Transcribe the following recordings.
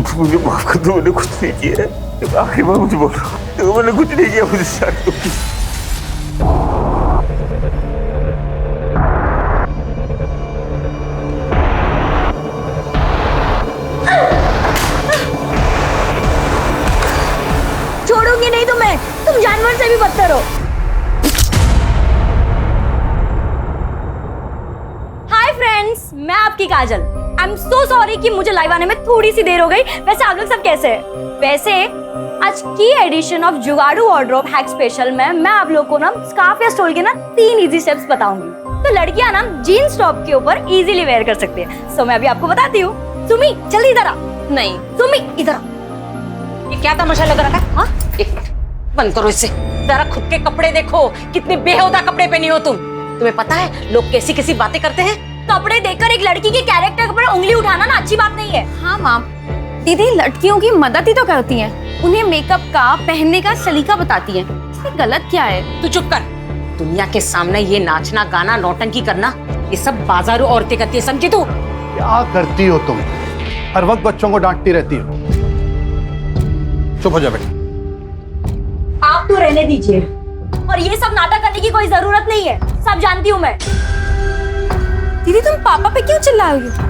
मुझे माफ कर दो, मैंने कुछ नहीं किया है। आखिरी बार मुझे बोल रहा हूँ, तो मैंने कुछ नहीं किया, मुझे साथ दो। छोड़ूंगी नहीं तुम्हें, तुम जानवर से भी बदतर हो। हाय फ्रेंड्स, मैं आपकी काजल। आई एम सो सॉरी कि मुझे लाइव आने में थोड़ी सी देर हो गई। वैसे आप लोग सब कैसे हैं? वैसे आज की एडिशन ऑफ जुगाड़ू वार्डरोब हैक स्पेशल में मैं आप लोगों को ना स्कार्फ या स्टोल के ना 3 इजी स्टेप्स बताऊंगी। तो लड़कियां ना जीन्स टॉप के ऊपर इजीली वेयर कर सकती है। सो मैं अभी आपको बताती हूँ। सुमी जल्दी इधर आ। नहीं सुमी इधर आ। ये क्या तमाशा लग रहा है? हाँ, एक बंद करो इसे। जरा खुद के कपड़े देखो, कितने बेहुदा कपड़े पहनी हो तुम। तुम्हें पता है लोग कैसी कैसी बातें करते हैं? कपड़े देखकर एक लड़की के कैरेक्टर पर उंगली उठाना ना अच्छी बात नहीं है। हाँ माम, दीदी लड़कियों की मदद ही तो करती हैं। उन्हें मेकअप का, पहनने का सलीका बताती हैं। इसमें गलत क्या है? तू चुप कर। दुनिया के सामने ये नाचना, गाना, नौटंकी करना, ये सब बाजारू औरतें करती है, समझी तू? क्या करती हो तुम? हर वक्त बच्चों को डांटती रहती हो। चुप हो जा बेटा। आप तो रहने दीजिए, और ये सब नाटक करने की कोई जरूरत नहीं है। सब जानती हूँ मैं। दीदी तुम पापा पे क्यों चिल्ला रही हो?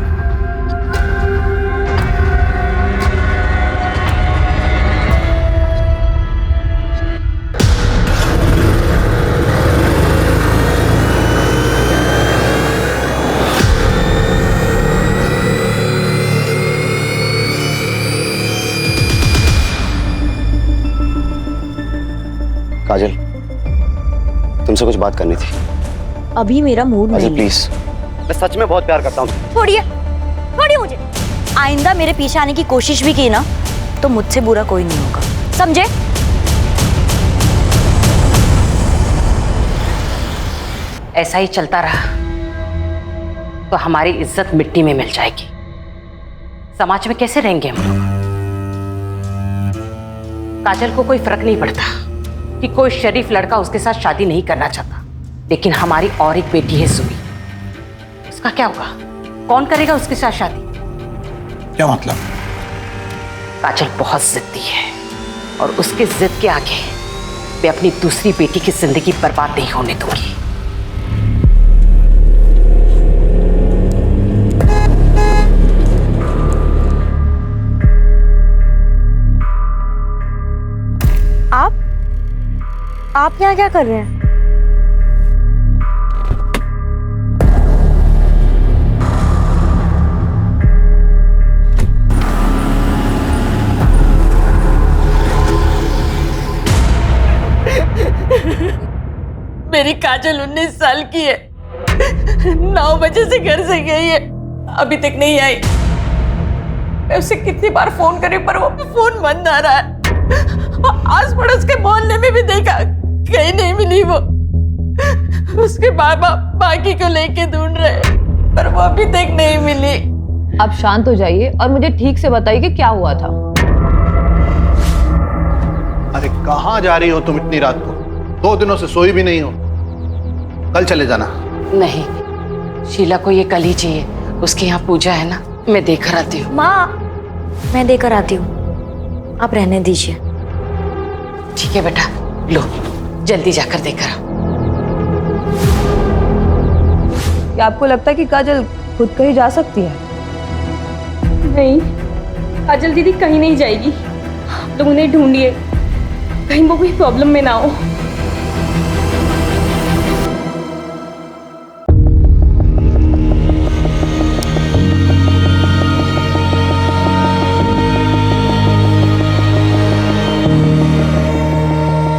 काजल, तुमसे कुछ बात करनी थी। अभी मेरा मूड नहीं है। प्लीज, मैं सच में बहुत प्यार करता हूँ। छोड़िए, छोड़िए मुझे। आइंदा मेरे पीछे आने की कोशिश भी की ना तो मुझसे बुरा कोई नहीं होगा, समझे? ऐसा ही चलता रहा तो हमारी इज्जत मिट्टी में मिल जाएगी। समाज में कैसे रहेंगे हम लोग? काजल को कोई फर्क नहीं पड़ता कि कोई शरीफ लड़का उसके साथ शादी नहीं करना चाहता, लेकिन हमारी और एक बेटी है सुमी। उसका क्या होगा? कौन करेगा उसके साथ शादी? क्या मतलब? काजल बहुत जिद्दी है और उसके जिद के आगे मैं अपनी दूसरी बेटी की जिंदगी बर्बाद नहीं होने दूंगी। आप यहाँ क्या कर रहे हैं? मेरी काजल 19 साल की है। 9 बजे से घर से गई है, अभी तक नहीं आई। मैं उसे कितनी बार फोन करी पर वो फोन बंद आ रहा है। आस पड़ोस के मोहल्ले में भी देखा, कहीं नहीं मिली वो। उसके बाबा बाकी को लेके ढूंढ रहे पर वो अभी तक नहीं मिली। आप शांत हो जाइए और मुझे ठीक से बताइए कि क्या हुआ था। अरे कहाँ जा रही हो तुम इतनी रात को? 2 दिनों से सोई भी नहीं हो। कल चले जाना। नहीं, शीला को ये कल ही चाहिए। उसके यहाँ पूजा है ना, मैं देकर आती हूँ। माँ, मैं देकर आती हूँ, आप रहने दीजिए। ठीक है बेटा, लो जल्दी जाकर देकर आओ। क्या आपको लगता है कि काजल खुद कहीं जा सकती है? नहीं, काजल दीदी कहीं नहीं जाएगी। लोग उन्हें ढूंढिए, कहीं वो कोई प्रॉब्लम में ना हो।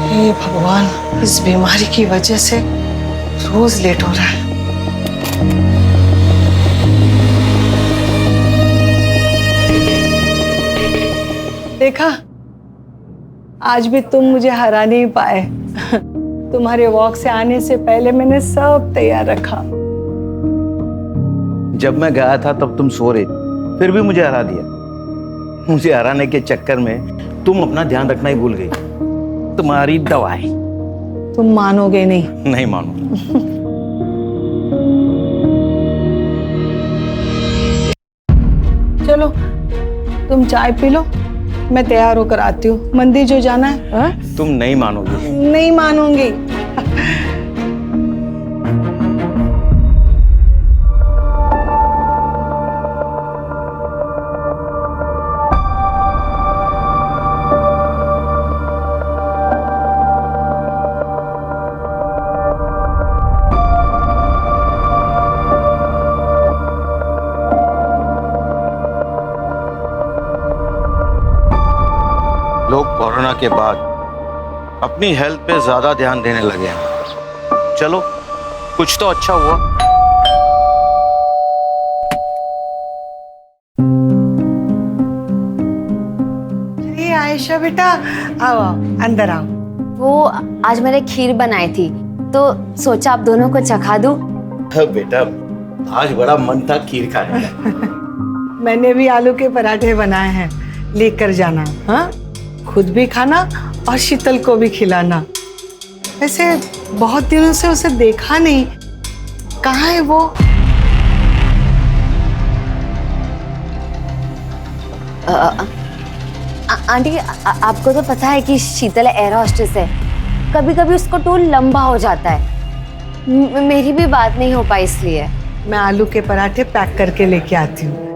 हे भगवान, इस बीमारी की वजह से रोज लेट हो रहा है। देखा, आज भी तुम मुझे हरा नहीं पाए। तुम्हारे वॉक से आने से पहले मैंने सब तैयार रखा। जब मैं गया था तब तुम सो रही, फिर भी मुझे हरा दिया। मुझे हराने के चक्कर में तुम अपना ध्यान रखना ही भूल गई। तुम्हारी दवाई। तुम मानोगे नहीं। नहीं मानूंगा। चलो तुम चाय पी लो, मैं तैयार होकर आती हूँ। मंदिर जो जाना है। हा? तुम नहीं मानोगी। नहीं मानूंगी। लोग कोरोना के बाद अपनी हेल्थ पे ज्यादा ध्यान देने लगे हैं। चलो कुछ तो अच्छा हुआ। अरे आयशा बेटा, आओ आओ, अंदर आओ। वो आज मैंने खीर बनाई थी तो सोचा आप दोनों को चखा दूं। बेटा आज बड़ा मन था खीर खाने का। मैंने भी आलू के पराठे बनाए हैं, लेकर जाना। हाँ, खुद भी खाना और शीतल को भी खिलाना। वैसे बहुत दिनों से उसे देखा नहीं, कहाँ है वो? आंटी आपको तो पता है कि शीतल एयर होस्टेस है, कभी कभी उसको टूर लंबा हो जाता है। मेरी भी बात नहीं हो पाई इसलिए। मैं आलू के पराठे पैक करके लेके आती हूँ।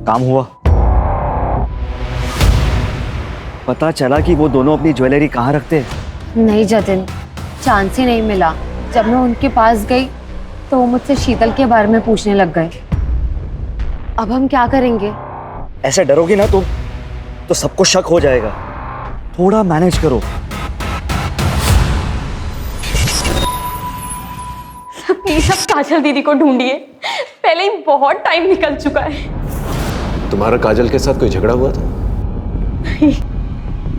काम हुआ? पता चला कि वो दोनों अपनी ज्वेलरी कहाँ रखते हैं? नहीं जतिन, चांस ही नहीं मिला। जब मैं उनके पास गई तो वो मुझसे शीतल के बारे में पूछने लग गए। अब हम क्या करेंगे? ऐसे डरोगी ना तो सबको शक हो जाएगा। थोड़ा मैनेज करो। प्लीज अब काजल दीदी को ढूंढिए, पहले ही बहुत टाइम निकल चुका है। तुम्हारा काजल के साथ कोई झगड़ा हुआ था?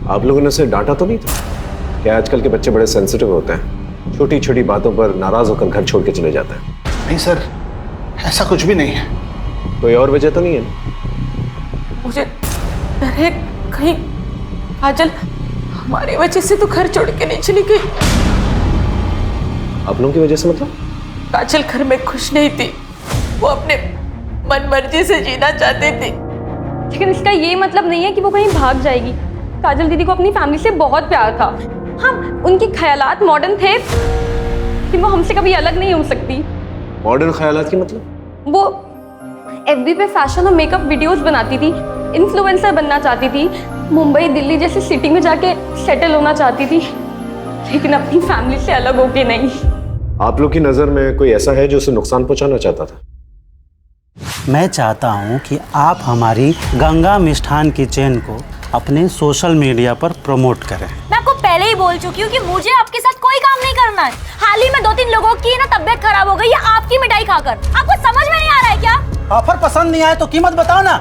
आप लोगों ने उसे डांटा तो नहीं था? क्या आजकल के बच्चे बड़े सेंसिटिव होते हैं, छोटी छोटी बातों पर नाराज होकर घर छोड़ के चले जाते हैं। नहीं सर, ऐसा कुछ भी नहीं है। कोई और वजह तो नहीं है? मुझे डर है कहीं काजल हमारी वजह से तो घर छोड़ के नहीं चली गई। आप लोगों की वजह से मतलब? काजल घर में खुश नहीं थी, वो अपने मन मर्जी से जीना चाहती थी। लेकिन इसका ये मतलब नहीं है कि वो कहीं भाग जाएगी। काजल दीदी को अपनी फैमिली से बहुत प्यार था। हाँ, उनके ख्यालात मॉडर्न थे कि वो हमसे कभी अलग नहीं हो सकती। मॉडर्न ख्यालात की मतलब? वो एफबी पे फैशन और मेकअप वीडियोस बनाती थी, इन्फ्लुएंसर बनना चाहती थी, मुंबई दिल्ली जैसी सिटी में जाके सेटल होना चाहती थी, लेकिन अपनी फैमिली से अलग होके नहीं। आप लोग की नजर में कोई ऐसा है जो उसे नुकसान पहुंचाना चाहता था? मैं चाहता हूं कि आप हमारी गंगा मिष्ठान किचन को अपने सोशल मीडिया पर प्रमोट करें। मैं आपको पहले ही बोल चुकी हूँ कि मुझे आपके साथ कोई काम नहीं करना है। हाल ही में 2-3 लोगों की ना तबीयत खराब हो गई है आपकी मिठाई खाकर। आपको समझ में नहीं आ रहा है क्या? ऑफर पसंद नहीं आए तो कीमत बताओ ना।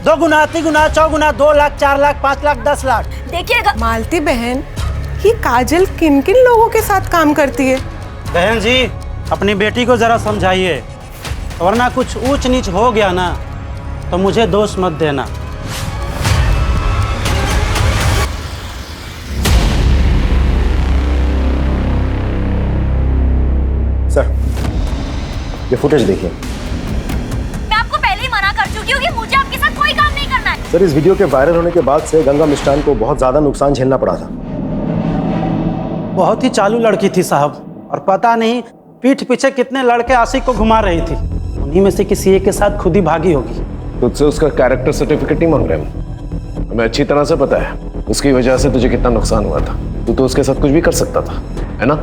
2 गुना, 3 गुना, 4 गुना, 2 लाख, 4 लाख, 5 लाख, 10 लाख। देखिएगा मालती बहन, ये काजल किन किन लोगों के साथ काम करती है? बहन जी, अपनी बेटी को जरा समझाइए, वरना कुछ ऊंच नीच हो गया ना तो मुझे दोष मत देना। सर, ये फुटेज देखिए। मैं आपको पहले ही मना कर चुकी हूँ कि मुझे आपके साथ कोई काम नहीं करना है। सर, इस वीडियो के वायरल होने के बाद से गंगा मिष्ठान को बहुत ज्यादा नुकसान झेलना पड़ा था। बहुत ही चालू लड़की थी साहब, और पता नहीं पीठ पीछे कितने लड़के आशिक को घुमा रही थी। उन्हीं में से किसी एक के साथ खुद ही भागी होगी। तुझसे उसका कैरेक्टर सर्टिफिकेट नहीं मांग रहे हम। हमें अच्छी तरह से पता है उसकी वजह से तुझे कितना नुकसान हुआ था। तू तो उसके साथ कुछ भी कर सकता था, है ना?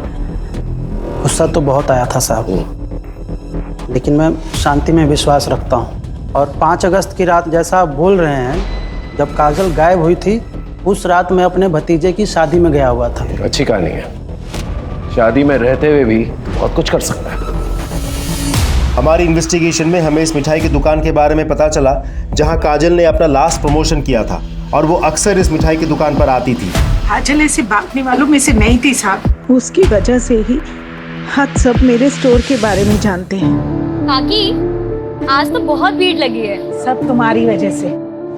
गुस्सा तो बहुत आया था साहब, लेकिन मैं शांति में विश्वास रखता हूँ। और 5 अगस्त की रात जैसा आप बोल रहे हैं, जब काजल गायब हुई थी उस रात मैं अपने भतीजे की शादी में गया हुआ था। अच्छी कहानी है। शादी में रहते हुए भी बहुत कुछ कर सकता है। हमारी इन्वेस्टिगेशन में हमें इस मिठाई की दुकान के बारे में पता चला जहां काजल ने अपना लास्ट प्रमोशन किया था, और वो अक्सर इस मिठाई की दुकान पर आती थी। काजल ऐसे भागने वालों में से नहीं थी साहब। उसकी वजह से ही हम सब मेरे स्टोर के बारे में जानते हैं। काकी, आज तो बहुत भीड़ लगी है। सब तुम्हारी वजह से।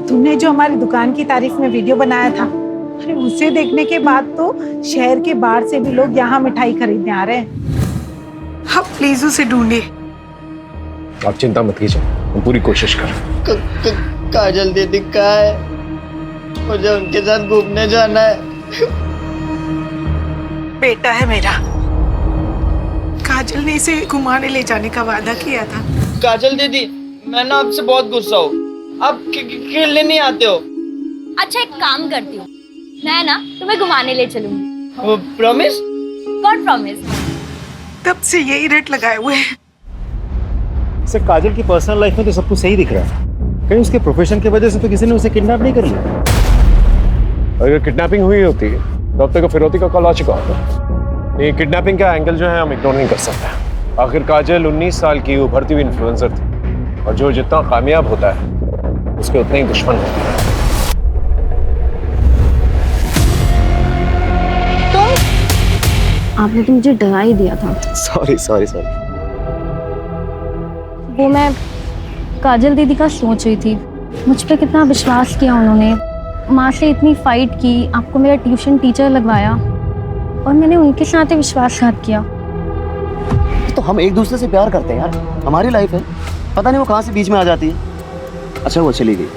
तुमने जो हमारी दुकान की तारीफ में वीडियो बनाया था, अरे उसे देखने के बाद तो शहर के बाहर से भी लोग यहाँ मिठाई खरीदने आ रहे हैं। आप प्लीज उसे ढूंढिए। आप चिंता मत कीजिए, हम पूरी कोशिश कर। काजल दीदी कहाँ है? मुझे उनके साथ घूमने जाना है। बेटा है मेरा। काजल ने इसे घुमाने ले जाने का वादा किया था। काजल दीदी, मैं ना आपसे बहुत गुस्सा हूँ। आप खेलने नहीं आते हो। अच्छा एक काम करती हूँ, मैं ना तुम्हें घुमाने ले चलूंगी। प्रॉमिस? God promise. तब से यही रेट लगाए हुए हैं। सर, काजल की पर्सनल लाइफ में तो सब कुछ सही दिख रहा है। कहीं उसके प्रोफेशन की वजह से तो किसी ने उसे किडनैप नहीं कर लिया? अगर किडनैपिंग हुई होती तो अब तक फिरौती का कॉल आ चुका होता। ये किडनैपिंग का एंगल जो है हम इग्नोर नहीं कर सकते। आखिर काजल 19 साल की उभरती हुई इन्फ्लुएंसर थी, और जो जितना कामयाब होता है उसके उतने ही दुश्मन होते हैं। आपने तो मुझे डरा ही दिया था। Sorry sorry sorry. वो मैं काजल दीदी का सोच रही थी, मुझ पे कितना विश्वास किया उन्होंने, माँ से इतनी फाइट की, आपको मेरा ट्यूशन टीचर लगवाया, और मैंने उनके साथ ही विश्वासघात किया। तो हम एक दूसरे से प्यार करते हैं यार, हमारी लाइफ है, पता नहीं वो कहाँ से बीच में आ जाती है। अच्छा वो चली गई,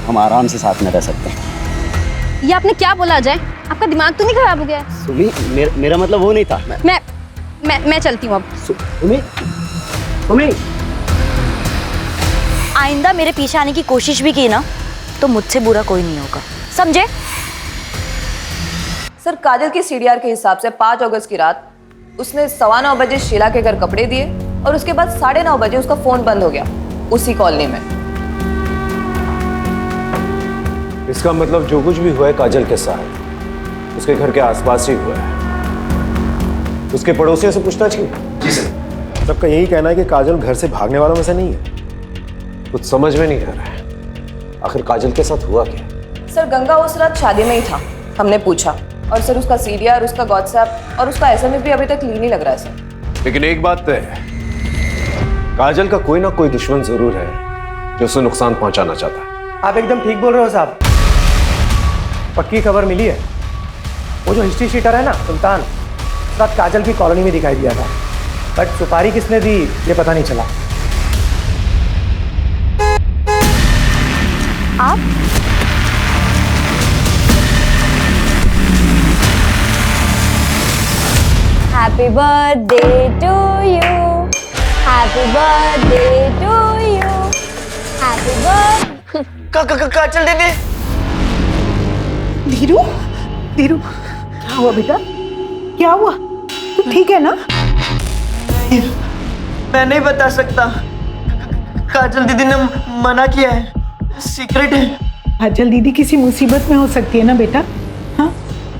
हम आराम से साथ में रह सकते हैं। ये आपने क्या बोला अजय? आपका दिमाग तो नहीं खराब हो गया है? सुमी, मेरा मतलब वो नहीं था। मैं चलती हूँ अब। सुमी, आइंदा मेरे पीछे आने की कोशिश भी की ना तो मुझसे बुरा कोई नहीं होगा, समझे? सर, काजल की सीडीआर के हिसाब से 5 अगस्त की रात उसने 9:15 बजे शीला के घर कपड़े दिए, और उसके बाद 9:30 बजे उसका फोन बंद हो गया उसी कॉलोनी में। इसका मतलब जो कुछ भी हुआ है काजल के साथ उसके घर के आसपास ही हुआ है। उसके पड़ोसियों से पूछताछ की? जी सर। सबका यही कहना है कि काजल घर से भागने वालों में से नहीं है। कुछ समझ में नहीं आ रहा है, आखिर काजल के साथ हुआ क्या? सर, गंगा उस रात शादी में ही था, हमने पूछा, और सर उसका सीडीआर, उसका व्हाट्सएप और उसका एसएमएस भी अभी तक क्लीन ही लग रहा है सर। लेकिन एक बात तय है, काजल का कोई ना कोई दुश्मन जरूर है जो उसे नुकसान पहुंचाना चाहता है। आप एकदम ठीक बोल रहे हो साहब। पक्की खबर मिली है, वो जो हिस्ट्री शीटर है ना सुल्तान, उस रात काजल की कॉलोनी में दिखाई दिया था, बट सुपारी किसने दी ये पता नहीं चला। आप happy birthday to you, happy birthday to you, happy birthday. Kajal दीदी। धीरू, धीरू, क्या हुआ बेटा? क्या हुआ? तू ठीक है ना? मैं नहीं बता सकता, काजल दीदी ने मना किया है, सीक्रेट है। काजल दीदी किसी मुसीबत में हो सकती है ना बेटा? हाँ,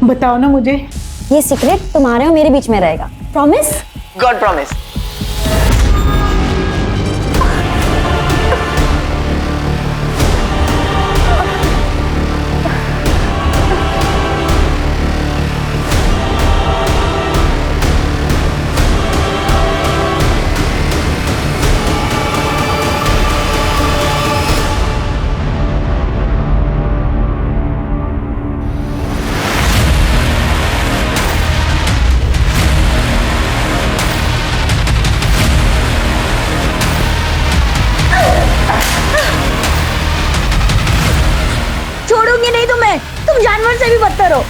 बताओ ना मुझे। ये सीक्रेट तुम्हारे और मेरे बीच में रहेगा, प्रॉमिस? God promise. छोड़ूंगी नहीं तुम्हें, तुम जानवर से भी बदतर हो।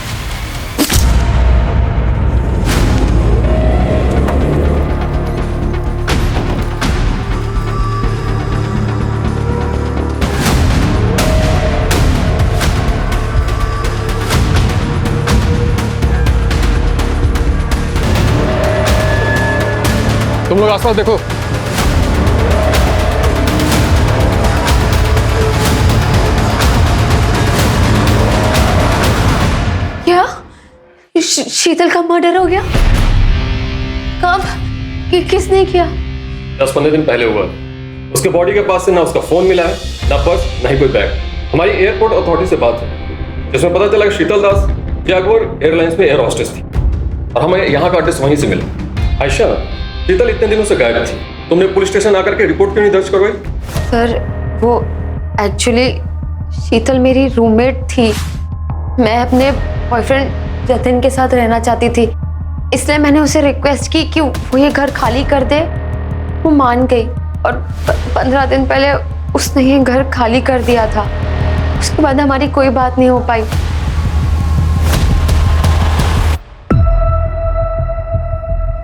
तुम लोग आसपास देखो। क्या शीतल का मर्डर हो गया? कब? किसने किया? 10-15 दिन पहले हुआ। उसके बॉडी के पास से ना उसका फोन मिला है, ना पर्स, ना ही कोई बैग। हमारी एयरपोर्ट अथॉरिटी से बात है जिसमें पता चला कि शीतल दास जैगुआर एयरलाइंस में एयर होस्टेस थी, और हमें यहाँ का एड्रेस वहीं से मिला। आयशा, शीतल इतने दिनों से गायब थी। तुमने पुलिस स्टेशन आकर के रिपोर्ट क्यों नहीं दर्ज करवाई? सर वो एक्चुअली शीतल मेरी रूममेट थी। मैं अपने बॉयफ्रेंड जतिन के साथ रहना चाहती थी, इसलिए मैंने उसे रिक्वेस्ट की कि वो ये घर खाली कर दे। वो मान गई और 15 दिन पहले उसने ये घर खाली कर दिया था। उसके बाद हमारी कोई बात नहीं हो पाई।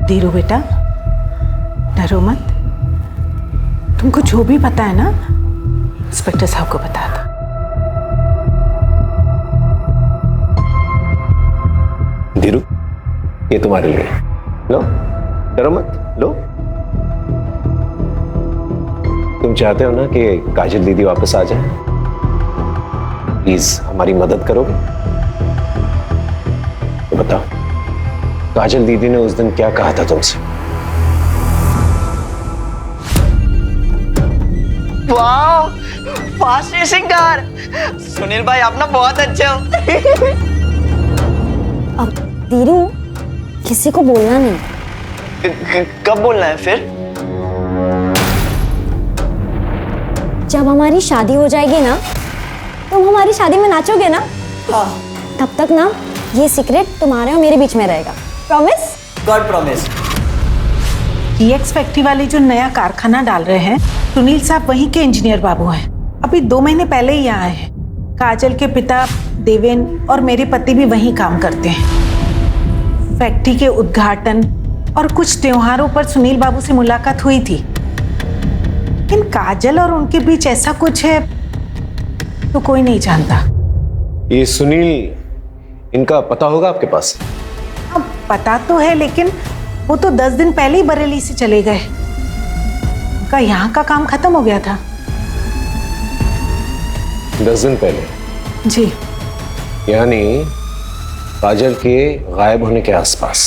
धीरू बेटा, डरो मत। तुमको जो भी पता है ना, इंस्पेक्टर साहब को बता दो। धीरू, ये तुम्हारे लिए। लो, डरो मत, लो। तुम चाहते हो ना कि काजल दीदी वापस आ जाए? प्लीज हमारी मदद करोगे? तो बताओ, काजल दीदी ने उस दिन क्या कहा था तुमसे? वाह, फास्ट रेसिंग कार। सुनील भाई आप ना बहुत अच्छे हो। अब धीरू, किसी को बोलना नहीं। कब बोलना है फिर? जब हमारी शादी हो जाएगी ना, तुम हमारी शादी में नाचोगे ना? हाँ। तब तक ना ये सीक्रेट तुम्हारे और मेरे बीच में रहेगा। Promise? God promise. GX factory वाले जो नया कारखाना डाल रहे हैं, सुनील साहब वहीं के इंजीनियर बाबू हैं। अभी 2 महीने पहले ही यहाँ आए हैं। काजल के पिता देवेन और मेरे पति भी वहीं काम करते हैं। फैक्ट्री के उद्घाटन और कुछ त्योहारों पर सुनील बाबू से मुलाकात हुई थी, लेकिन काजल और उनके बीच ऐसा कुछ है तो कोई नहीं जानता। ये सुनील, इनका पता होगा आपके पास? अब पता तो है, लेकिन वो तो 10 दिन पहले ही बरेली से चले गए। उनका यहाँ का काम खत्म हो गया था। 10 दिन पहले? जी। यानी काजल के गायब होने के आसपास।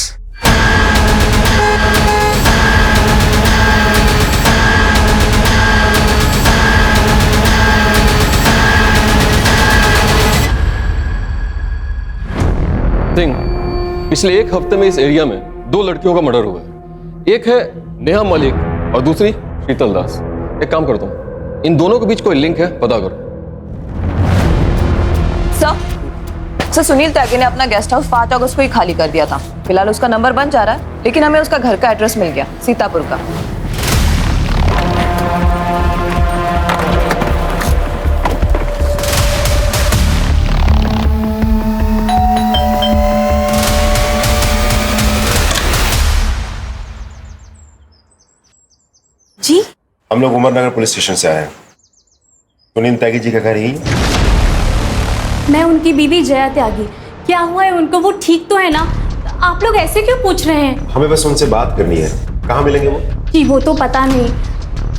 सिंह, पिछले 1 हफ्ते में इस एरिया में 2 लड़कियों का मर्डर हुआ है। एक है नेहा मलिक और दूसरी शीतल दास। एक काम करता हूँ, इन दोनों के बीच कोई लिंक है, पता करो। सर, सुनील त्यागी ने अपना गेस्ट हाउस 5 अगस्त को ही खाली कर दिया था। फिलहाल उसका नंबर बन जा रहा है, लेकिन हमें उसका घर का एड्रेस मिल गया, सीतापुर का। जी, हम लोग उमरनगर पुलिस स्टेशन से आए हैं। सुनील त्यागी जी का घर ही। मैं उनकी बीवी जया त्यागी। क्या हुआ है उनको? वो ठीक तो है ना? आप लोग ऐसे क्यों पूछ रहे हैं? हमें बस उनसे बात करनी है। कहाँ मिलेंगे वो? जी वो तो पता नहीं,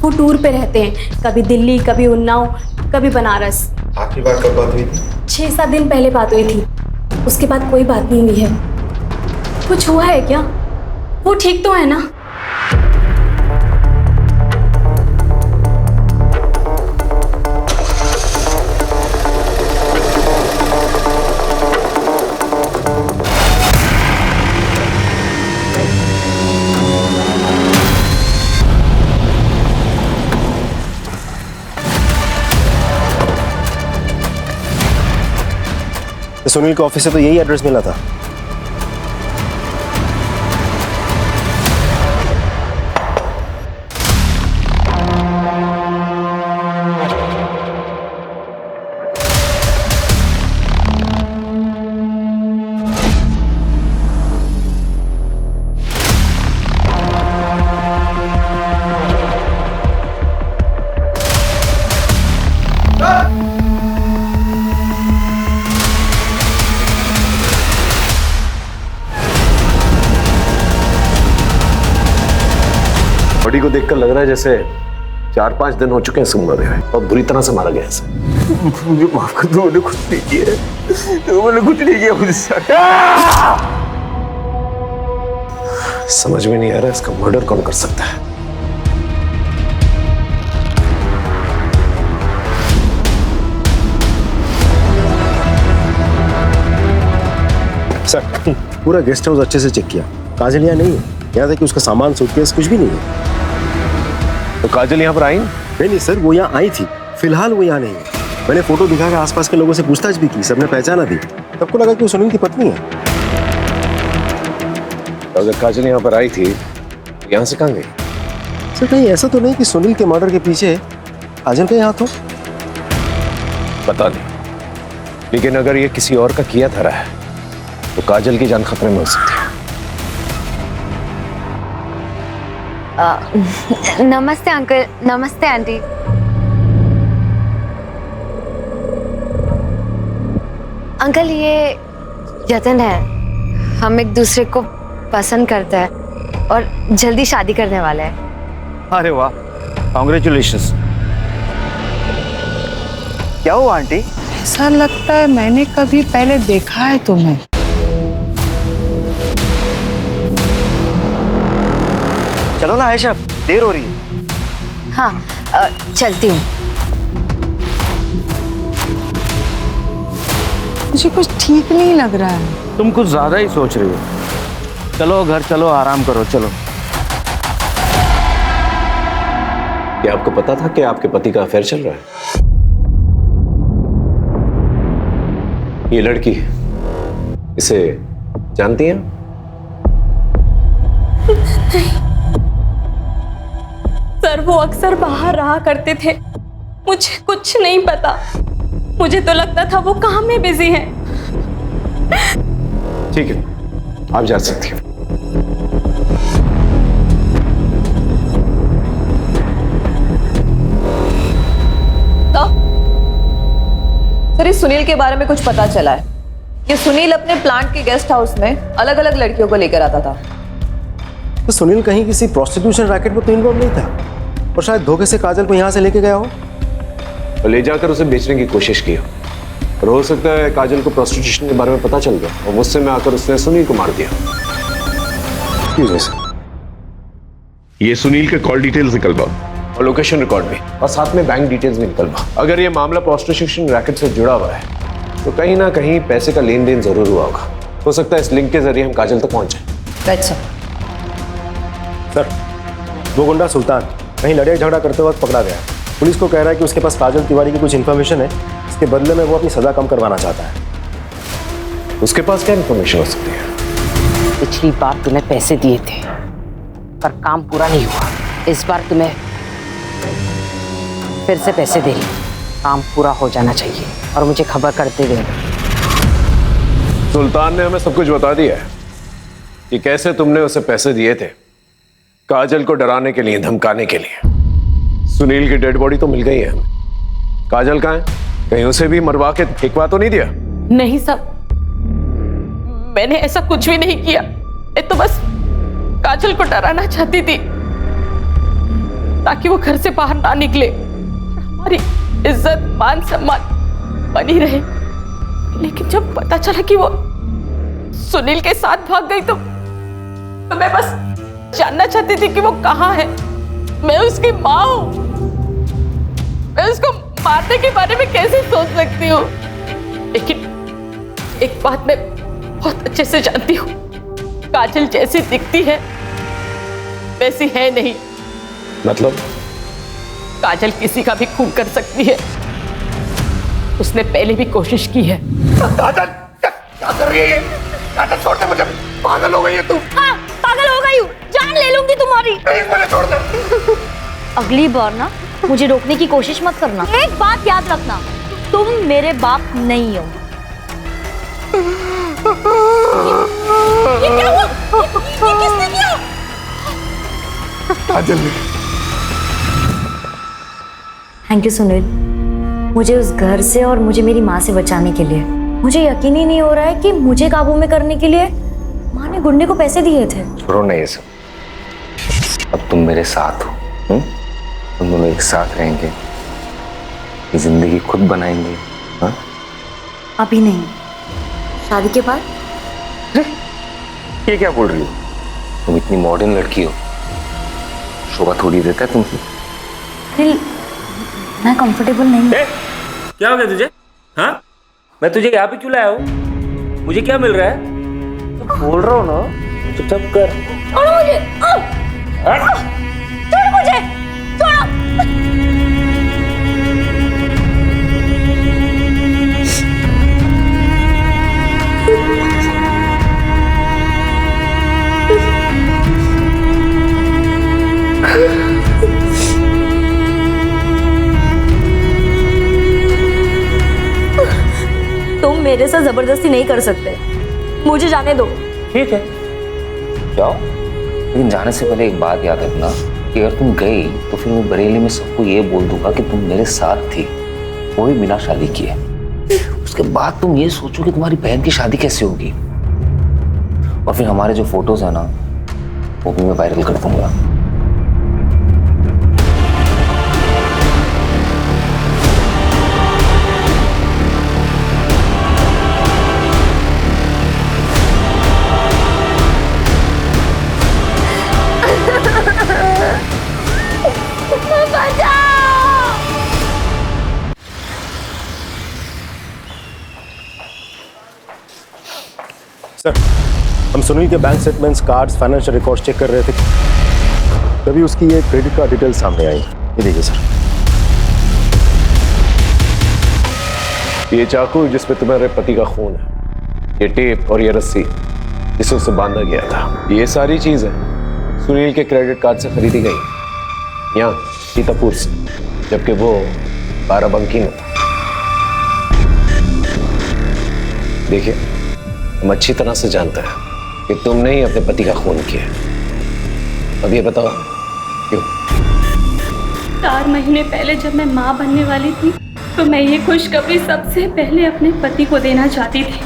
वो टूर पे रहते हैं, कभी दिल्ली, कभी उन्नाव, कभी बनारस। आखिरी बार कब बात हुई थी? 6-7 दिन पहले बात हुई थी, उसके बाद कोई बात नहीं हुई है। कुछ हुआ है क्या? वो ठीक तो है ना? सुनील के ऑफिस से तो यही एड्रेस मिला था। बॉडी को देखकर लग रहा है जैसे 4-5 दिन हो चुके हैं इसको मरे हुए, और बुरी तरह से मारा गया है। मुझे माफ कर दो, मैंने कुछ नहीं किया। मैंने कुछ नहीं किया मुझसे। समझ में नहीं आ रहा इसका मर्डर कौन कर सकता है। सर, पूरा गेस्ट हाउस अच्छे से चेक किया। काजल यहाँ नहीं है। यहाँ तक कि उसका सामान, सूटकेस कुछ भी नहीं है। काजल यहाँ पर आई? नहीं सर, वो यहाँ आई थी, फिलहाल वो यहाँ नहीं है। मैंने फोटो दिखा के आसपास के लोगों से पूछताछ भी की, सबने पहचाना दी। सबको लगा कि वो सुनील की पत्नी है। अगर काजल यहाँ पर आई थी, यहाँ से कहाँ गई? सर कहीं ऐसा तो नहीं कि सुनील के मर्डर के पीछे काजल का हाथ हो? पता नहीं, लेकिन अगर ये किसी और का किया था रहा है तो काजल की जान खतरे में हो सकती है। नमस्ते अंकल, नमस्ते आंटी। अंकल ये जतन है, हम एक दूसरे को पसंद करते हैं और जल्दी शादी करने वाले हैं। अरे वाह, कॉन्ग्रेचुलेशंस। क्या हुआ आंटी? ऐसा लगता है मैंने कभी पहले देखा है तुम्हें। चलो ना आयशा, देर हो रही है। हाँ चलती हूँ। मुझे कुछ ठीक नहीं लग रहा है। तुम कुछ ज्यादा ही सोच रही हो। चलो घर चलो, आराम करो, चलो। क्या आपको पता था कि आपके पति का अफेयर चल रहा है? ये लड़की इसे जानती हैं? सर वो अक्सर बाहर रहा करते थे, मुझे कुछ नहीं पता। मुझे तो लगता था वो काम में बिजी हैं। ठीक है, आप जा सकती हैं। सर इस सुनील के बारे में कुछ पता चला है। ये सुनील अपने प्लांट के गेस्ट हाउस में अलग अलग लड़कियों को लेकर आता था। तो सुनील कहीं किसी प्रोस्टिट्यूशन रैकेट में तो इन्वॉल्व नहीं था, और शायद धोखे से काजल को यहाँ से लेके गया हो और ले जाकर उसे बेचने की कोशिश की हो। और हो सकता है काजल को प्रोस्टिट्यूशन के बारे में पता चल गया और गुस्से में आकर उसने सुनील को मार दिया। ये सुनील के कॉल डिटेल्स निकल पाओ और लोकेशन रिकॉर्ड भी, और साथ में बैंक डिटेल्स भी निकल पाओ। अगर ये मामला प्रोस्टिट्यूशन रैकेट से जुड़ा हुआ है तो कहीं ना कहीं पैसे का लेन देन जरूर हुआ होगा। हो सकता है इस लिंक के जरिए हम काजल तक पहुंच जाए। सर वो गुंडा सुल्तान कहीं लड़ाई झगड़ा करते वक्त पकड़ा गया। पुलिस को कह रहा है कि उसके पास काजल तिवारी की कुछ इन्फॉर्मेशन है, इसके बदले में वो अपनी सजा कम करवाना चाहता है। उसके पास क्या इन्फॉर्मेशन हो सकती है? पिछली बार तुम्हें पैसे दिए थे पर काम पूरा नहीं हुआ। इस बार तुम्हें फिर से पैसे दे रही, काम पूरा हो जाना चाहिए और मुझे खबर करते देना। सुल्तान ने हमें सब कुछ बता दिया है कि कैसे तुमने उसे पैसे दिए थे, काजल को डराने के लिए, धमकाने के लिए। सुनील की डेड बॉडी तो मिल गई है हमें। काजल कहाँ है? कहीं उसे भी मरवा के फेंकवा तो नहीं दिया? नहीं साहब, मैंने ऐसा कुछ भी नहीं किया। मैं तो बस काजल को डराना चाहती थी ताकि वो घर से बाहर ना निकले, हमारी इज्जत मान सम्मान बनी रहे। लेकिन जब पता चला कि वो सुनील के साथ भाग गई तो मैं बस जानना चाहती थी कि वो कहाँ है। मैं उसकी माँ हूँ, मैं उसको मारने के बारे में कैसे सोच सकती हूँ? लेकिन एक बात मैं बहुत अच्छे से जानती हूँ, काजल जैसी दिखती है वैसी है नहीं। मतलब? काजल किसी का भी खून कर सकती है, उसने पहले भी कोशिश की है। काजल क्या कर रही है ये? काजल छोड़ दे मुझे, पागल हो गई है तू। हाँ पागल हो गई हूँ, जान ले लूंगी तुम्हारी। मुझे छोड़ दे। अगली बार ना मुझे रोकने की कोशिश मत करना। एक बात याद रखना, तुम मेरे बाप नहीं हो। ये क्या हुआ? ये किसने किया? काजल ने। थैंक यू सुनील, मुझे उस घर से और मुझे मेरी माँ से बचाने के लिए। मुझे यकीन ही नहीं हो रहा है कि मुझे काबू में करने के लिए माँ ने गुंडे को पैसे दिए थे। छोड़ो ना ये सब, अब तुम मेरे साथ हो। तुम दोनों एक साथ रहेंगे, ये जिंदगी खुद बनाएंगे। हाँ? अभी नहीं, शादी के बाद। ये क्या बोल रही हो? तुम इतनी मॉडर्न लड़की हो, शोभा थोड़ी देता है तुमसे। दिल, मैं कंफर्टेबल नहीं। क्या हो गया तुझे? हाँ, मैं तुझे यहाँ पे क्यों लाया हूँ? मुझे क्या मिल रहा है? तो बोल रहा हूँ ना, चुपचाप कर। छोड़ो मुझे, छोड़ो मुझे, छोड़ो। मेरे साथ जबरदस्ती नहीं कर सकते, मुझे जाने दो। ठीक है जाओ, लेकिन जाने से पहले एक बात याद रखना कि अगर तुम गई तो फिर मैं बरेली में सबको ये बोल दूंगा कि तुम मेरे साथ थी, वो भी बिना शादी किए। उसके बाद तुम ये सोचो कि तुम्हारी बहन की शादी कैसे होगी, और फिर हमारे जो फोटोज है ना वो भी मैं वायरल कर दूंगा। सर, हम सुनील के bank statements, cards, financial records check कर रहे थे, तभी उसकी ये क्रेडिट कार्ड डिटेल सामने आई। ये देखिए सर, ये चाकू जिसपे तुम्हारे पति का खून है, ये टेप और ये रस्सी जिसे उसे बांधा गया था, ये सारी चीजें सुनील के क्रेडिट कार्ड से खरीदी गई यहाँ सीतापुर से, जबकि वो बाराबंकी में था। देखिए, हम अच्छी तरह से जानते हैं कि तुमने ही अपने पति का खून किया। अब ये बताओ क्यों? 4 महीने पहले जब मैं माँ बनने वाली थी तो मैं ये खुशखबरी सबसे पहले अपने पति को देना चाहती थी,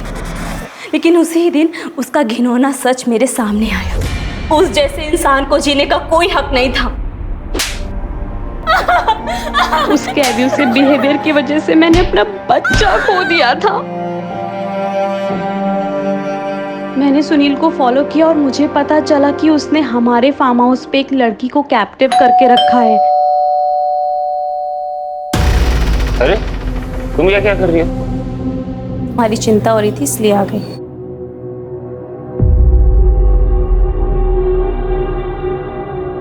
लेकिन उसी ही दिन उसका घिनौना सच मेरे सामने आया। उस जैसे इंसान को जीने का कोई हक नहीं था। उसके एब्यूसिव बिहेवियर की वजह से मैंने अपना बच्चा खो दिया था। मैंने सुनील को फॉलो किया और मुझे पता चला कि उसने हमारे फार्म हाउस पे एक लड़की को कैप्टिव करके रखा है। अरे तुम क्या कर रही हो? हमारी चिंता हो रही थी इसलिए आ गई।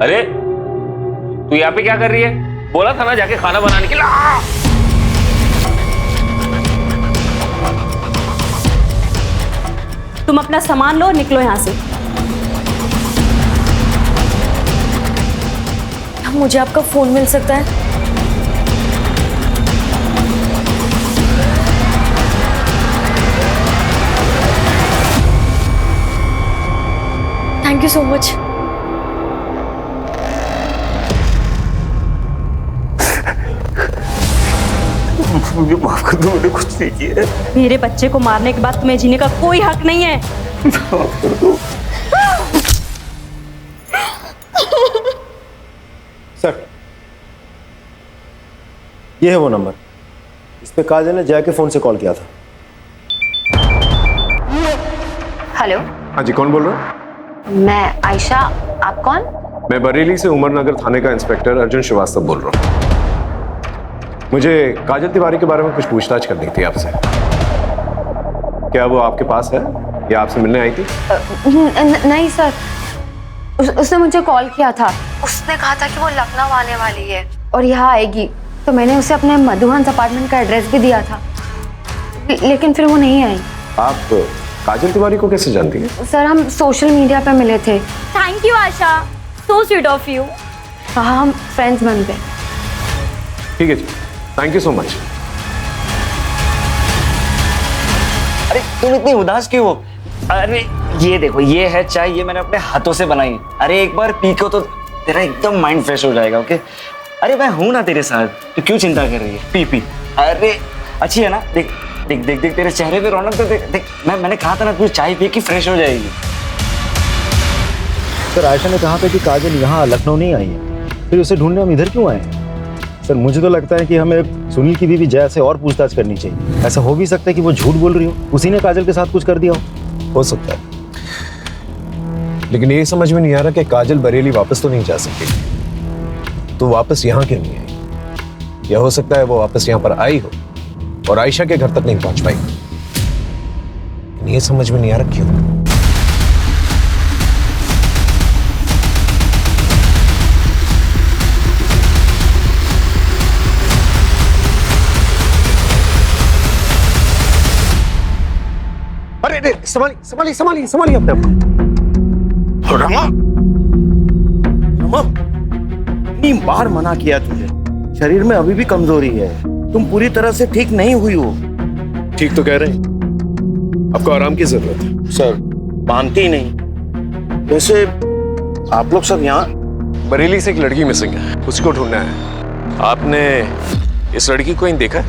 अरे तू यहाँ पे क्या कर रही है? बोला था ना जाके खाना बनाने के लिए। तुम अपना सामान लो और निकलो यहाँ से। क्या मुझे आपका फोन मिल सकता है? Thank you so much. मुझे माफ कर दो, मैंने कुछ नहीं किया। मेरे बच्चे को मारने के बाद तुम्हें जीने का कोई हक नहीं है। माफ कर दो। सर, ये है वो नंबर इस पे काजल ने जय के फोन से कॉल किया था। हेलो, हाँ जी, कौन बोल रहा है? मैं आयशा। आप कौन? मैं बरेली से उमरनगर थाने का इंस्पेक्टर अर्जुन श्रीवास्तव बोल रहा हूँ। मुझे काजल तिवारी के बारे में कुछ पूछताछ करनी थी आपसे। क्या वो आपके पास है या आपसे मिलने आई थी? नहीं सर, उसने मुझे कॉल किया था। उसने कहा था कि वो लखनऊ आने वाली है और यहाँ आएगी, तो मैंने उसे अपने मधुहंस अपार्टमेंट का एड्रेस भी दिया था, लेकिन फिर वो नहीं आई। आप काजल तिवारी को कैसे जानती हैं? सर, हम सोशल मीडिया पे मिले थे। Thank you Asha, so sweet of you. हाँ, हम फ्रेंड्स बन गए। ठीक है जी, थैंक यू सो मच। अरे तुम इतनी उदास क्यों हो? अरे ये देखो, ये है चाय, ये मैंने अपने हाथों से बनाई है। अरे एक बार पी को तो तेरा एकदम माइंड फ्रेश हो जाएगा। ओके, अरे मैं हूं ना तेरे साथ, तो क्यों चिंता कर रही है? P P. अरे अच्छी है ना? देख देख देख देख, तेरे चेहरे पे रौनक तो देख देख। मैंने कहा था ना, तू चाय पी के फ्रेश हो जाएगी। सर, आयशा ने कहा था कि काजल यहाँ लखनऊ नहीं आई है, फिर उसे ढूंढने हम इधर क्यों आए हैं? सर, मुझे तो लगता है कि हमें सुनील की बीवी जया से और पूछताछ करनी चाहिए। ऐसा हो भी सकता है कि वो झूठ बोल रही हो, उसी ने काजल के साथ कुछ कर दिया हो सकता है। लेकिन ये समझ में नहीं आ रहा कि काजल बरेली वापस तो नहीं जा सकती, तो वापस यहाँ क्यों नहीं आई? यह हो सकता है वो वापस यहाँ पर आई हो और आयशा के घर तक नहीं पहुंच पाई। ये समझ में नहीं आ रहा क्यों। अरे संभालिए संभालिए संभालिए संभालिए अपने आप को। रमा, रमा, इतनी बार मना किया तुझे, शरीर में अभी भी कमजोरी है, तुम पूरी तरह से ठीक नहीं हुई हो। ठीक तो कह रहे हैं, आपको आराम की जरूरत है। सर मानती ही नहीं। वैसे आप लोग सब यहाँ? बरेली से एक लड़की मिसिंग है, उसको ढूंढना है। आपने इस लड़की को कहीं देखा है?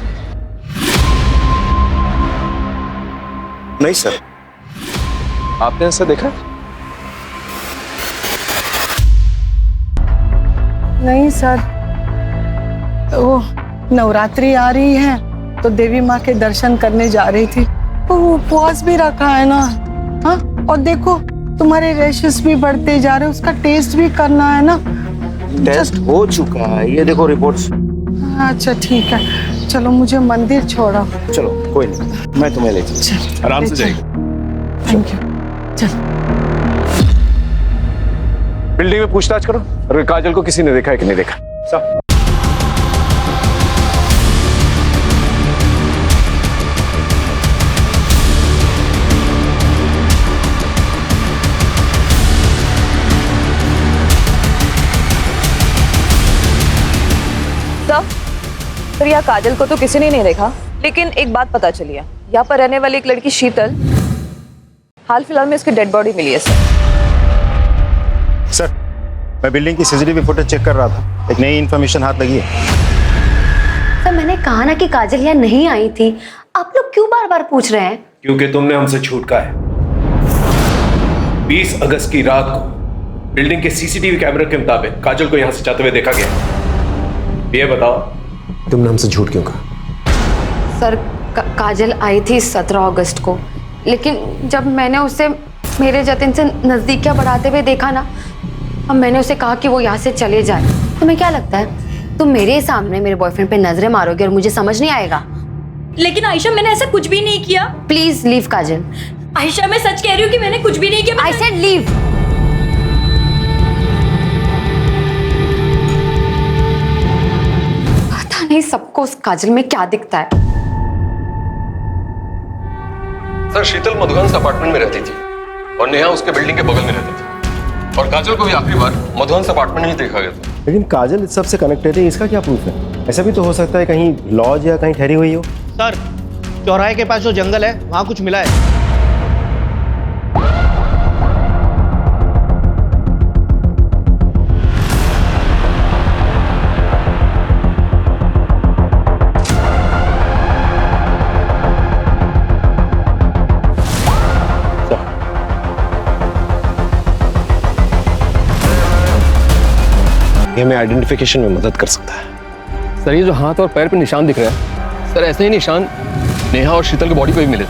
नहीं सर। आपने इसे देखा? नहीं सर, वो नवरात्रि आ रही है तो देवी माँ के दर्शन करने जा रही थी, तो वो उपवास भी रखा है ना। हाँ, और देखो तुम्हारे रैशेस भी बढ़ते जा रहे हैं, उसका टेस्ट भी करना है ना। टेस्ट हो चुका है, ये देखो रिपोर्ट्स। अच्छा ठीक है, चलो मुझे मंदिर छोड़ो। चलो कोई नहीं, मैं तुम्हें ले चलूं। आराम से जाइए। Thank you. चल बिल्डिंग में पूछताछ करो, अगर काजल को किसी ने देखा है कि नहीं देखा। सब सर, यहाँ काजल को तो किसी ने नहीं देखा, लेकिन एक बात पता चली है, यहाँ पर रहने वाली एक लड़की शीतल, हाल फिलहाल में इसकी डेड बॉडी मिली है सर। सर मैं बिल्डिंग की सीसीटीवी फुटेज चेक कर रहा था, एक नई इन्फॉर्मेशन हाथ लगी है। सर मैंने कहा ना कि काजल यहाँ नहीं आई थी, आप लोग क्यों बार बार पूछ रहे हैं? क्योंकि तुमने हमसे झूठ कहा है। 20 अगस्त की रात को बिल्डिंग के सीसीटीवी कैमरे के मुताबिक काजल को यहाँ से जाते हुए देखा गया। ये बताओ तुमने हमसे झूठ क्यों कहा? सर काजल आई थी 17 अगस्त को, लेकिन जब मैंने उसे मेरे जतिन से नजदीकियां बढ़ाते हुए देखा ना, अब मैंने उसे कहा कि वो यहाँ से चले जाए। तुम्हें क्या लगता है तुम मेरे सामने मेरे बॉयफ्रेंड पे नजरें मारोगे और मुझे समझ नहीं आएगा? लेकिन आयशा मैंने ऐसा कुछ भी नहीं किया। प्लीज लीव काजल। आयशा मैं सच कह रही हूँ कि मैंने कुछ भी नहीं किया। I said leave. पता नहीं सबको उस काजल में क्या दिखता है। सर शीतल मधुहंस अपार्टमेंट में रहती थी और नेहा उसके बिल्डिंग के बगल में रहती थी, और काजल को भी आखिरी बार मधुहंस अपार्टमेंट में ही देखा गया था। लेकिन काजल इस सब से कनेक्टेड है, इसका क्या प्रूफ है? ऐसा भी तो हो सकता है कहीं लॉज या कहीं ठहरी हुई हो। सर चौराहे के पास जो जंगल है वहां कुछ मिला है। ये हमें आइडेंटिफिकेशन में मदद कर सकता है। सर ये जो हाथ और पैर पे निशान दिख रहा है, सर ऐसे ही निशान नेहा और शीतल की बॉडी पे भी मिले थे।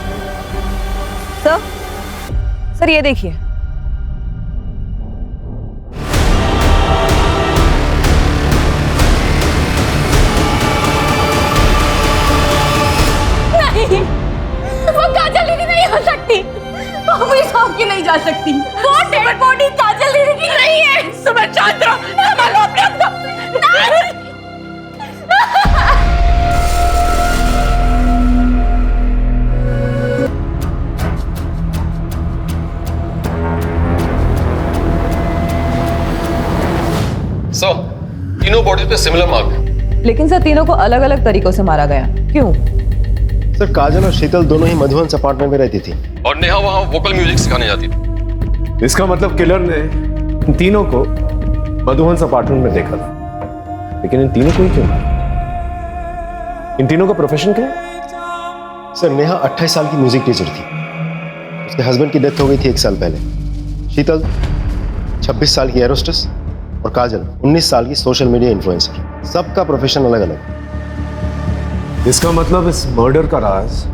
सर ये देखिए, नहीं, वो काजल दीदी नहीं हो सकती, वो भी सौंप के नहीं जा सकती। वो डेड बॉडी काजल दीदी की नहीं है। सुबह शांत रहो, संभालो अपने आप को। सर तीनों बॉडी पे सिमिलर मार्क है। लेकिन सर तीनों को अलग अलग तरीकों से मारा गया, क्यों? सर काजल और शीतल दोनों ही मधुहंस अपार्टमेंट में रहती थी और नेहा वहां वोकल म्यूजिक सिखाने जाती थी। इसका मतलब किलर ने इन तीनों को मधुहंस अपार्टमेंट में देखा था, लेकिन इन तीनों को ही क्यों? इन तीनों का प्रोफेशन क्या है? सर नेहा 28 साल की म्यूजिक टीचर थी, उसके हस्बैंड की डेथ हो गई थी 1 साल पहले। शीतल 26 साल की एरोस्टेस और काजल 19 साल की सोशल मीडिया इन्फ्लुएंसर। सबका प्रोफेशन अलग अलग। इसका मतलब इस मर्डर का राज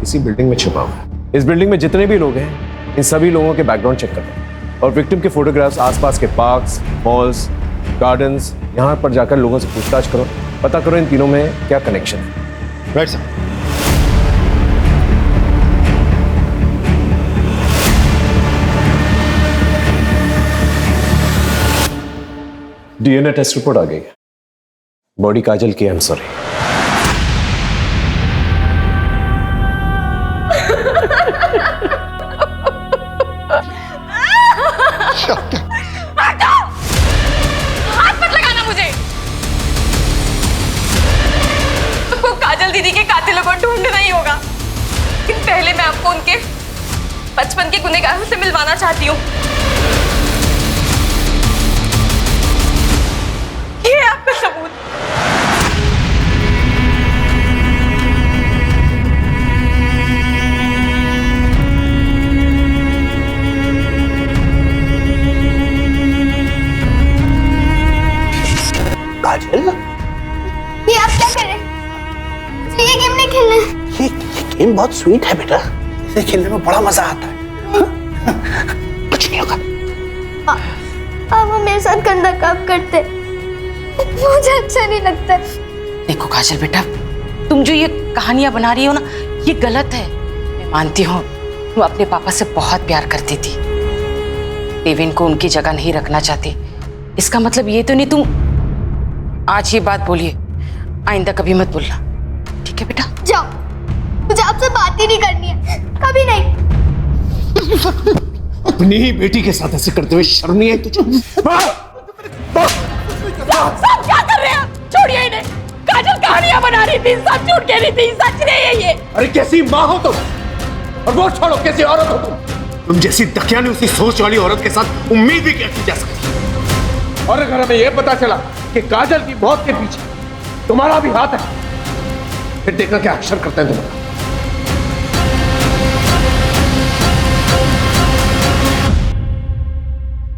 इसी बिल्डिंग में छिपा हुआ है। इस बिल्डिंग में जितने भी लोग हैं, इन सभी लोगों के बैकग्राउंड चेक करो और विक्टिम के फोटोग्राफ्स आसपास के पार्क्स, मॉल्स, गार्डन्स, यहाँ पर जाकर लोगों से पूछताछ करो, पता करो इन तीनों में क्या कनेक्शन है। Right sir. DNA test report आ गई है, बॉडी काजल की। I am sorry. हाथ मत लगाना मुझे। तुमको काजल दीदी के कातिलों को ढूंढना ही होगा, लेकिन पहले मैं आपको उनके बचपन के गुनहगारों से मिलवाना चाहती हूँ। ये है आपका सबूत। काजल, ये आप क्या कर रहे हैं? मुझे ये गेम नहीं खेलना है। ये गेम बहुत स्वीट है बेटा, इसे खेलने में बड़ा मजा आता है। कुछ नहीं होगा। आप वो मेरे साथ गंदा काम करते, मुझे अच्छा नहीं लगता। देखो काजल बेटा, तुम जो ये कहानियां बना रही हो ना, ये गलत है। मैं मानती हूँ तुम अपने पापा से बहुत प्यार करती थी, देवेन को उनकी जगह नहीं रखना चाहती। इसका मतलब ये तो नहीं तुम आज ये बात बोलिए, आइंदा कभी मत बोलना, ठीक है बेटा? जाओ, मुझे आपसे बात ही नहीं करनी है, कभी नहीं। अपनी ही बेटी के साथ ऐसे करते हुए शर्म नहीं आई तुझे? सब क्या कर रहे हैं? छोड़िए इन्हें। काजल कहानियां बना रही थी, सब झूठ कह रही थी, सच नहीं है ये। अरे कैसी माँ हो तुम, और वो छोड़ो कैसी औरत हो तुम जैसी दकियानी उसी सोच वाली औरत के साथ उम्मीद भी कैसी जा सकती? और अगर हमें यह पता चला कि काजल की मौत के पीछे तुम्हारा भी हाथ है, फिर देखना क्या अक्षर करते हैं तुम्हारा।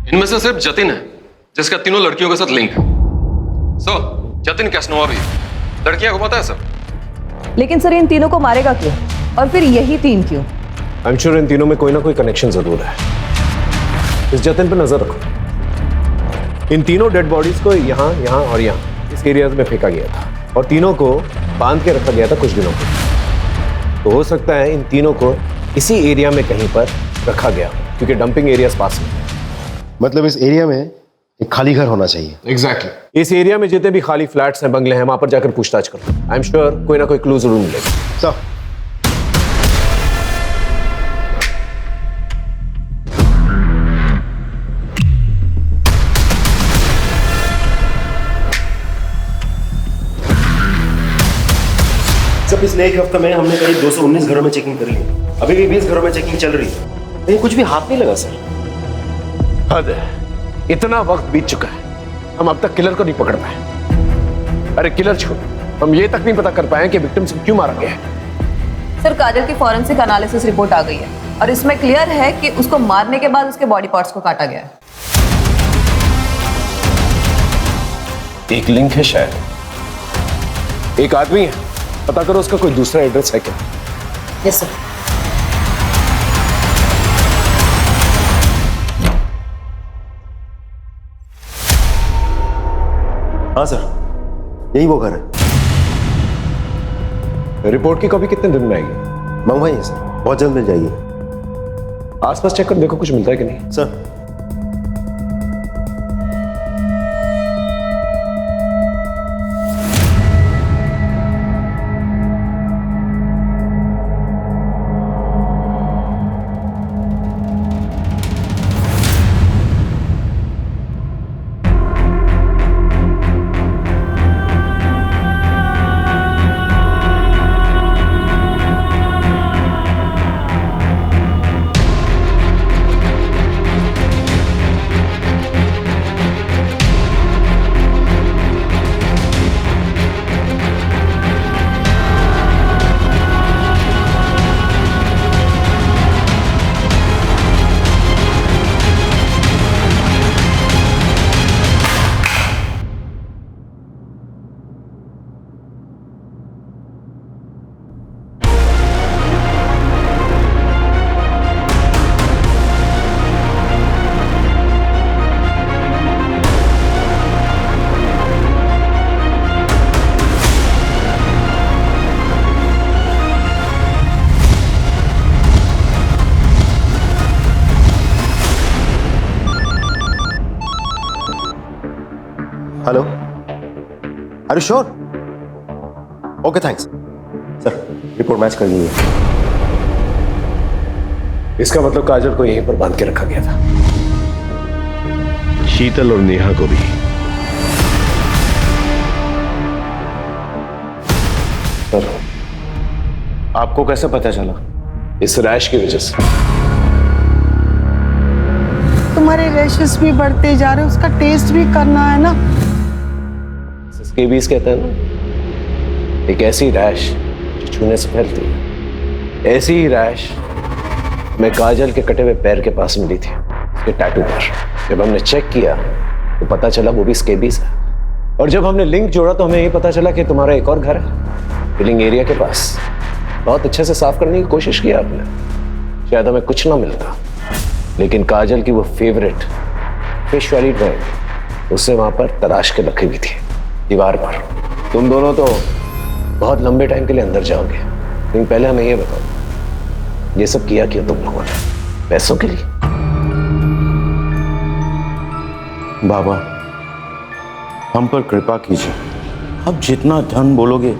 इनमें से सिर्फ जतिन है जिसका तीनों लड़कियों के साथ लिंक है। सो जतिन कैसनोवा भी लड़कियां घुमाता है सर। लेकिन सर इन तीनों को मारेगा क्यों, और फिर यही तीन क्यों? आई एम श्योर इन तीनों में कोई ना कोई कनेक्शन जरूर है। इस जतिन पे नजर रखो। इन तीनों डेड बॉडीज को यहाँ, यहाँ और यहाँ इस एरियाज में फेंका गया था, और तीनों को बांध के रखा गया था कुछ दिनों के। तो हो सकता है इन तीनों को इसी एरिया में कहीं पर रखा गया, क्योंकि डंपिंग एरियाज पास में। मतलब इस एरिया में एक खाली घर होना चाहिए। एग्जैक्टली। इस एरिया में जितने भी खाली फ्लैट्स हैं, बंगले हैं, वहां पर जाकर पूछताछ करो। आई एम श्योर कोई ना कोई क्लू जरूर मिलेगा। सर, पिछले एक हफ्ते में हमने करीब 219 घरों में चेकिंग करी है। अभी भी 20 घरों में चेकिंग चल रही है, लेकिन कुछ भी हाथ नहीं लगा सर। हद है, इतना वक्त बीत चुका है, हम अब तक किलर को नहीं पकड़ पाए। अरे किलर छोड़, हम ये तक नहीं पता कर पाए कि विक्टिम्स को क्यों मारा गया है। सर काजल की फॉरेंसिक एनालिसिस रिपोर्ट आ गई है, और इसमें क्लियर है कि उसको मारने के बाद उसके बॉडी पार्ट्स को काटा गया है। एक लिंक है शायद, एक आदमी है, पता करो उसका कोई दूसरा एड्रेस है क्या। Yes sir. हाँ सर, यही वो घर है। रिपोर्ट की कॉपी कितने दिन में आएगी? मंगवाइए सर, बहुत जल्द मिल जाएगी। आसपास चेक कर देखो कुछ मिलता है कि नहीं। Sir, hello, are you sure? Okay thanks sir, report match कर दी है। इसका मतलब काजल को यहीं पर बांध के रखा गया था। शीतल और नेहा को भी। सर, आपको कैसे पता चला? इस रैश की वजह से। तुम्हारे रैशेस भी बढ़ते जा रहे, उसका टेस्ट भी करना है ना। स्केबीज कहते हैं ना, एक ऐसी रैश जो छूने से फैलती है। ऐसी ही रैश मैं काजल के कटे हुए पैर के पास मिली थी, उसके टैटू पर। जब हमने चेक किया तो पता चला वो भी स्केबीज है। और जब हमने लिंक जोड़ा तो हमें ये पता चला कि तुम्हारा एक और घर है फिलिंग एरिया के पास। बहुत अच्छे से साफ करने की कोशिश की आपने, शायद हमें कुछ ना मिलता, लेकिन काजल की वो फेवरेट फिश वाली ड्राइंग उससे वहां पर तराश के रखी हुई थी दीवार पर। तुम दोनों तो बहुत लंबे टाइम के लिए अंदर जाओगे, लेकिन पहले हमें ये बताओ, ये सब किया क्यों तुम लोगों ने? पैसों के लिए? बाबा, हम पर कृपा कीजिए। अब जितना धन बोलोगे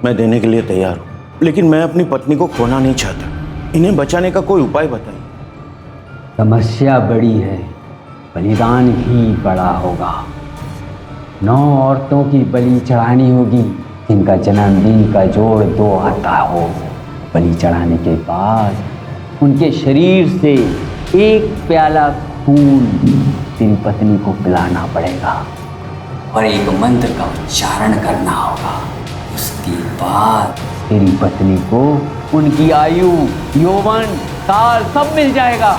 मैं देने के लिए तैयार हूं, लेकिन मैं अपनी पत्नी को खोना नहीं चाहता। इन्हें बचाने का कोई उपाय बताइए। समस्या बड़ी है, बलिदान भी बड़ा होगा। 9 औरतों की बलि चढ़ानी होगी जिनका जन्मदिन का जोड़ 2 आता हो। बलि चढ़ाने के बाद उनके शरीर से 1 प्याला खून तेरी पत्नी को पिलाना पड़ेगा और एक मंत्र का उच्चारण करना होगा। उसके बाद तेरी पत्नी को उनकी आयु, यौवन, काल सब मिल जाएगा।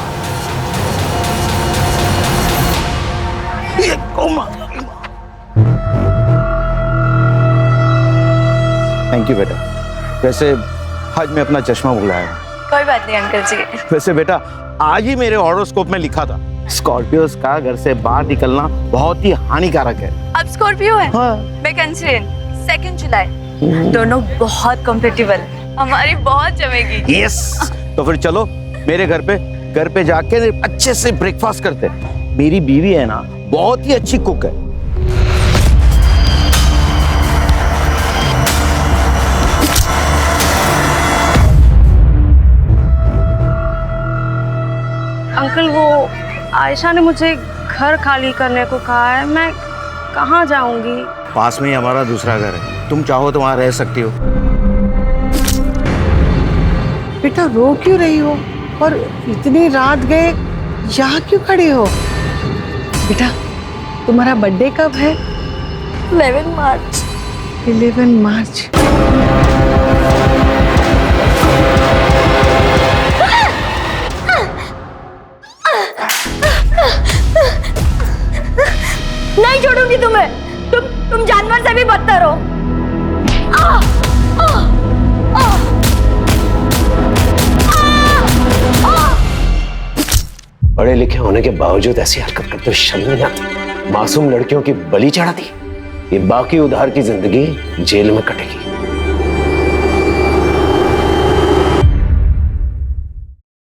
थैंक यू बेटा। वैसे आज मैं अपना चश्मा भुलाया। कोई बात नहीं अंकल जी। वैसे बेटा आज ही मेरे हॉरोस्कोप में लिखा था स्कॉर्पियोस का घर से बाहर निकलना बहुत ही हानिकारक है। अब स्कॉर्पियो है। हाँ। मैं कैंसर, 2 जुलाई। दोनों बहुत कंफर्टेबल, हमारी बहुत जमेगी। यस, तो फिर चलो मेरे घर पे जाके अच्छे से ब्रेकफास्ट करते हैं। मेरी बीवी है ना, बहुत ही अच्छी कुक है। अंकल, वो आयशा ने मुझे घर खाली करने को कहा है, मैं कहाँ जाऊंगी? पास में ही हमारा दूसरा घर है, तुम चाहो तो वहां रह सकती हो। बेटा रो क्यों रही हो? और इतनी रात गए यहाँ क्यों खड़ी हो? बेटा तुम्हारा बर्थडे कब है? 11 मार्च। 11 मार्च। नहीं छोड़ूंगी तुम्हें। तुम जानवर से भी बदतर हो। पढ़े लिखे होने के बावजूद ऐसी हरकत करते हुए शर्म नहीं आती? मासूम लड़कियों की बलि चढ़ा दी। ये बाकी उधार की जिंदगी जेल में कटेगी।